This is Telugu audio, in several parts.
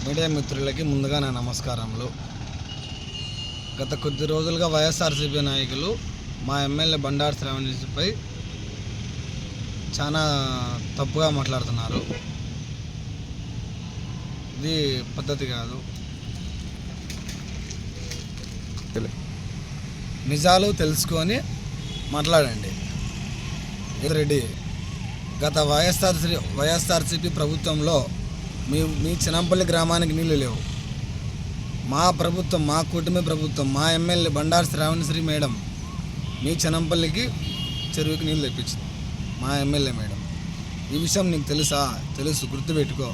మీడియా మిత్రులకి ముందుగా నా నమస్కారములు. గత కొద్ది రోజులుగా వైఎస్ఆర్సీపీ నాయకులు మా ఎమ్మెల్యే బండారు శ్రావణిపై చాలా తప్పుగా మాట్లాడుతున్నారు. ఇది పద్ధతి కాదు. నిజాలు తెలుసుకొని మాట్లాడండి. రెడ్డి, గత వైఎస్ఆర్సీపీ ప్రభుత్వంలో మీ చినంపల్లి గ్రామానికి నీళ్లు లేవు. మా ప్రభుత్వం, మా కూటమి ప్రభుత్వం, మా ఎమ్మెల్యే బండారు శ్రావణిశ్రీ మేడం మీ చినంపల్లికి చెరువుకి నీళ్ళు తెప్పించింది. మా ఎమ్మెల్యే మేడం. ఈ విషయం నీకు తెలుసు, గుర్తుపెట్టుకో.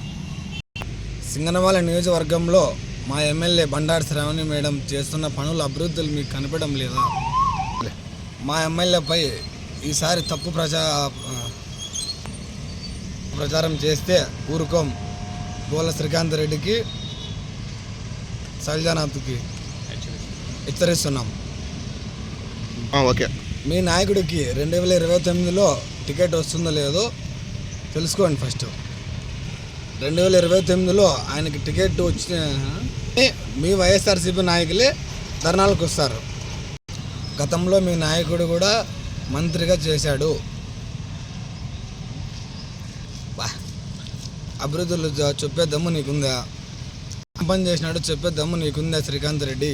సింగనమల నియోజకవర్గంలో మా ఎమ్మెల్యే బండారు శ్రావణి మేడం చేస్తున్న పనుల అభివృద్ధులు మీకు కనపడడం లేదా? మా ఎమ్మెల్యేపై ఈసారి తప్పు ప్రచారం చేస్తే ఊరుకోం. గోల శ్రీకాంత్ రెడ్డికి, శైలజానాథ్కి హెచ్చరిస్తున్నాం. ఓకే. మీ నాయకుడికి 2029లో టికెట్ వస్తుందో లేదో తెలుసుకోండి. ఫస్ట్ 2029లో ఆయనకి టికెట్ వచ్చిన మీ వైఎస్ఆర్సీపీ నాయకులే ధర్నాలకు వస్తారు. గతంలో మీ నాయకుడు కూడా మంత్రిగా చేశాడు. అభివృద్ధులు చెప్పే దమ్ము నీకుందా? పని చేసినాడు చెప్పే దమ్ము నీకుందా శ్రీకాంత్ రెడ్డి?